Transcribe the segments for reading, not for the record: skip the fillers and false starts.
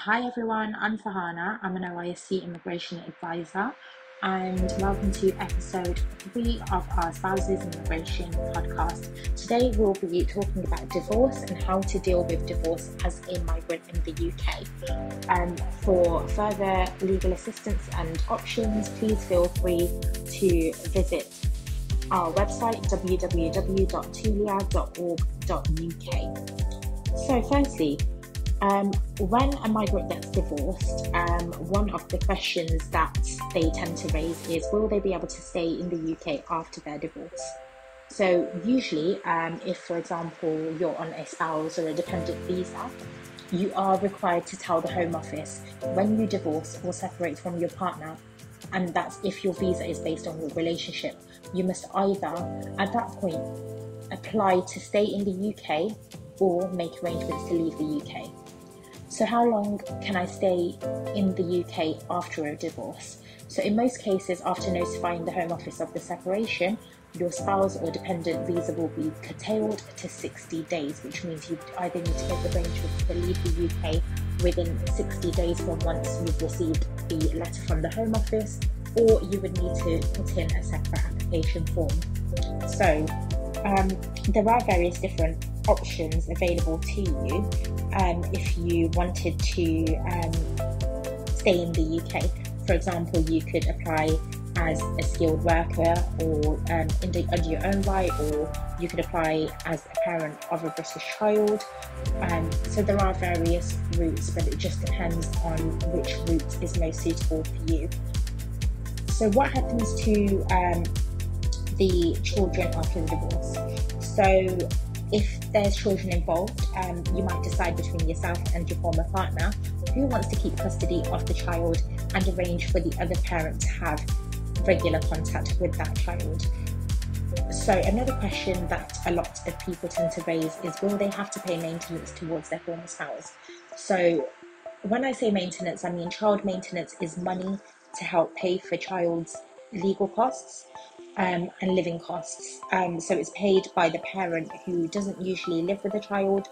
Hi everyone, I'm Fahana. I'm an OISC immigration advisor, and welcome to episode 3 of our Spouses Immigration podcast. Today we'll be talking about divorce and how to deal with divorce as a migrant in the UK. For further legal assistance and options, please feel free to visit our website www.tulia.org.uk. So firstly, when a migrant gets divorced, one of the questions that they tend to raise is, will they be able to stay in the UK after their divorce? So usually, if for example you're on a spouse or a dependent visa, you are required to tell the Home Office when you divorce or separate from your partner, and that's if your visa is based on your relationship. You must either, at that point, apply to stay in the UK or make arrangements to leave the UK. So how long can I stay in the UK after a divorce? So in most cases, after notifying the Home Office of the separation, your spouse or dependent visa will be curtailed to 60 days, which means you either need to make arrangements to leave the UK within 60 days from once you've received the letter from the Home Office, or you would need to put in a separate application form. So there are various different options available to you if you wanted to stay in the UK. For example, you could apply as a skilled worker or under your own right, or you could apply as a parent of a British child. So there are various routes, but it just depends on which route is most suitable for you. So what happens to the children after the divorce? So if there's children involved, you might decide between yourself and your former partner who wants to keep custody of the child and arrange for the other parent to have regular contact with that child. So another question that a lot of people tend to raise is, will they have to pay maintenance towards their former spouse? So when I say maintenance, I mean child maintenance is money to help pay for child's legal costs and living costs. So it's paid by the parent who doesn't usually live with the child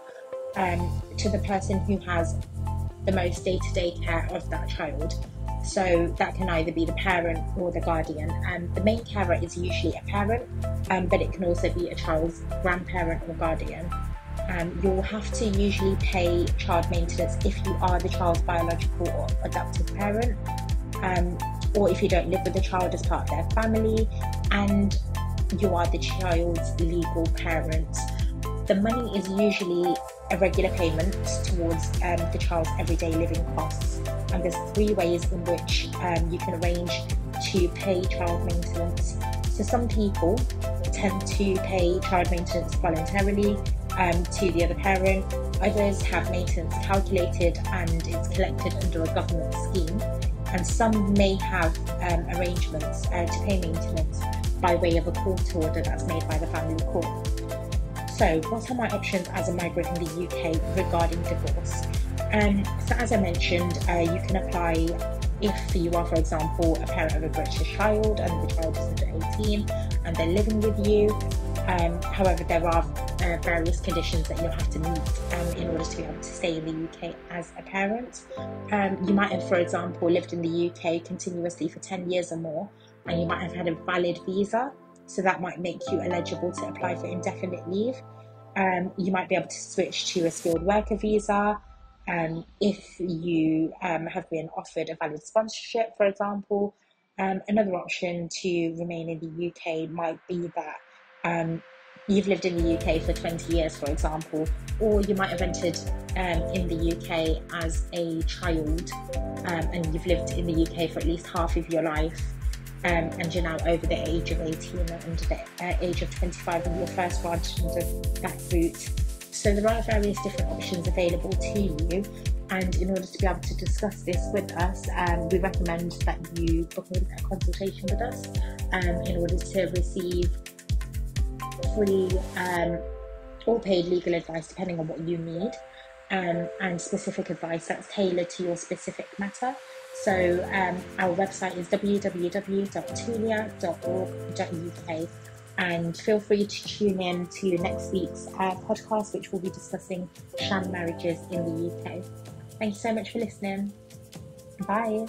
to the person who has the most day-to-day care of that child. So that can either be the parent or the guardian. The main carer is usually a parent, but it can also be a child's grandparent or guardian. You'll have to usually pay child maintenance if you are the child's biological or adoptive parent, or if you don't live with the child as part of their family and you are the child's legal parent. The money is usually a regular payment towards the child's everyday living costs, and there's 3 ways in which you can arrange to pay child maintenance. So some people tend to pay child maintenance voluntarily to the other parent. Others have maintenance calculated and it's collected under a government scheme, and some may have arrangements to pay maintenance by way of a court order that's made by the family court. So what are my options as a migrant in the UK regarding divorce? So as I mentioned, you can apply if you are, for example, a parent of a British child and the child is under 18 and they're living with you. However, there are various conditions that you'll have to meet in order to be able to stay in the UK as a parent. You might have, for example, lived in the UK continuously for 10 years or more, and you might have had a valid visa, so that might make you eligible to apply for indefinite leave. You might be able to switch to a skilled worker visa if you have been offered a valid sponsorship, for example. Another option to remain in the UK might be that you've lived in the UK for 20 years, for example, or you might have entered in the UK as a child and you've lived in the UK for at least half of your life, and you're now over the age of 18 and under the age of 25 and you're first granted under that route. So there are various different options available to you, and in order to be able to discuss this with us, we recommend that you book in a consultation with us in order to receive free or paid legal advice depending on what you need, and specific advice that's tailored to your specific matter. So our website is www.tulia.org.uk, and feel free to tune in to next week's podcast, which will be discussing sham marriages in the UK. Thank you so much for listening. Bye.